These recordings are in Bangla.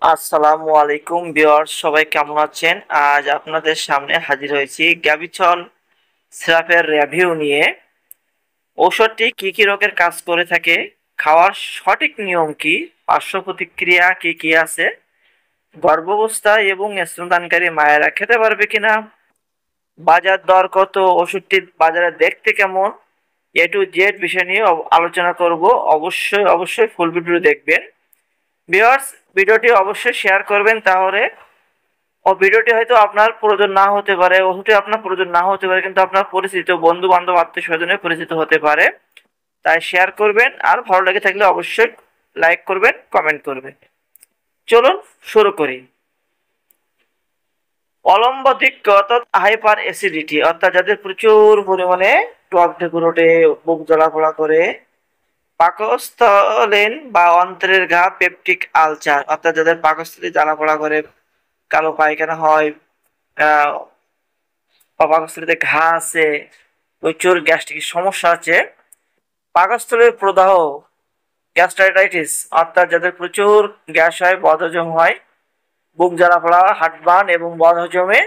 আসসালামু আলাইকুম ভিউয়ার্স, সবাই কেমন আছেন? আজ আপনাদের সামনে হাজির হয়েছি গ্যাভিচল সিরাপের রিভিউ নিয়ে। ঔষধটি কি কি রোগের কাজ করে থাকে, খাওয়ার সঠিক নিয়ম কি, পার্শ্ব প্রতিক্রিয়া কি কি আছে, গর্ভাবস্থায় এবং স্তনদানকারী মায়েরা খেতে পারবে কিনা, বাজার দর কত, ওষুধটি বাজারে দেখতে কেমন, এ টু জেড বিষয় নিয়ে আলোচনা করব। অবশ্যই ফুল ভিডিও দেখবেন ভিউয়ার্স। ভিডিওটি অবশ্যই শেয়ার করবেন, তাহলে ভিডিওটি হয়তো আপনার প্রয়োজন না হতে পারে, ওষুধটি আপনার প্রয়োজন না হতে পারে, কিন্তু আপনার পরিচিত বন্ধু বান্ধব আত্মীয় স্বজনের পরিচিত হতে পারে। তাই শেয়ার করবেন, আর ভালো লেগে থাকলে অবশ্যই লাইক করবেন, কমেন্ট করবেন। চলুন শুরু করি। অলম্বধিক্য অর্থাৎ হাইপার অ্যাসিডিটি, অর্থাৎ যাদের প্রচুর পরিমাণে টক ঢেকুর ওঠে, বুক জ্বালাপোড়া করে, পাকস্থলীন বা অন্ত্রের ঘা, পেপটিক আলসার, অর্থাৎ যাদের পাকস্থলী জ্বালাপোড়া করে, কালো পায়খানা হয়, আহ পাকস্থলীতে ঘা আছে, প্রচুর গ্যাস্ট্রিক সমস্যা আছে, পাকস্থলীর প্রদাহ, গ্যাস্ট্রাইটাইটিস, অর্থাৎ যাদের প্রচুর গ্যাস হয়, বদহজম হয়, বুক জ্বালাপোড়া, হার্টবার্ন এবং বদহজমে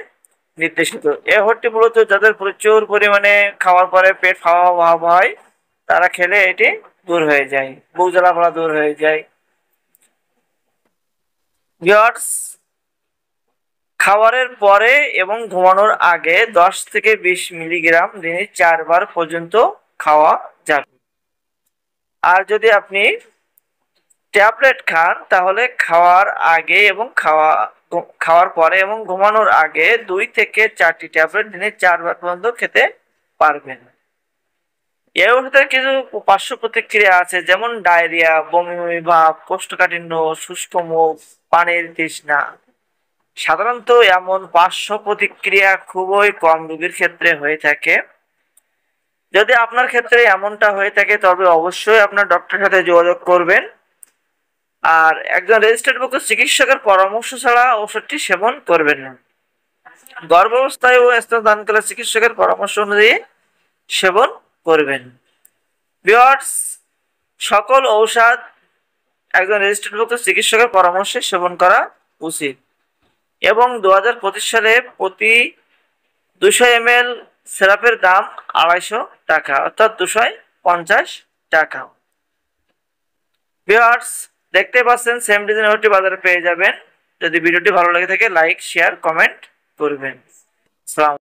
নির্দেশিত। এ ওষুধটি মূলত যাদের প্রচুর পরিমাণে খাওয়ার পরে পেট ফাঁপা ভাব হয়, তারা খেলে এটি দূর হয়ে যায়, বুক জ্বালাপোড়া দূর হয়ে যায়। ভিউয়ার্স, খাবারের পরে এবং ঘুমানোর আগে 10 থেকে 20 মিলিগ্রাম দিনে 4 বার পর্যন্ত খাওয়া যাবে। আর যদি আপনি ট্যাবলেট খান, তাহলে খাওয়ার আগে এবং খাওয়ার পরে এবং ঘুমানোর আগে 2 থেকে 4টি ট্যাবলেট দিনে 4 বার পর্যন্ত খেতে পারবেন। এর ওষুধের কিছু পার্শ্ব প্রতিক্রিয়া আছে, যেমন ডায়রিয়া, বমি বমি ভাব, কোষ্ঠকাঠিন্য, শুষ্ক মুখ, পানির তৃষ্ণা। সাধারণত এমন পার্শ্ব প্রতিক্রিয়া খুবই কম রোগীর ক্ষেত্রে হয়ে থাকে। যদি আপনার ক্ষেত্রে এমনটা হয়ে থাকে, তবে অবশ্যই আপনার ডক্টরের সাথে যোগাযোগ করবেন। আর একজন রেজিস্টার্ডভুক্ত চিকিৎসকের পরামর্শ ছাড়া ওষুধটি সেবন করবেন না। গর্ভাবস্থায় ও স্তনদানকালে চিকিৎসকের পরামর্শ অনুযায়ী সেবন করবেন। ভিউয়ার্স, সকল ঔষধ একজন রেজিস্টার্ডভুক্ত চিকিৎসকের পরামর্শে সেবন করা উচিত। এবং 2025 সালে প্রতি 200 ml সিরাপের দাম 250 টাকা, অর্থাৎ 250 টাকা। ভিউয়ার্স, দেখতে পাচ্ছেন সেম ডিজাইনের ওষুধটি বাজারে পেয়ে যাবেন। যদি ভিডিওটি ভালো লাগে থাকে, লাইক, শেয়ার, কমেন্ট করবেন। আসসালামু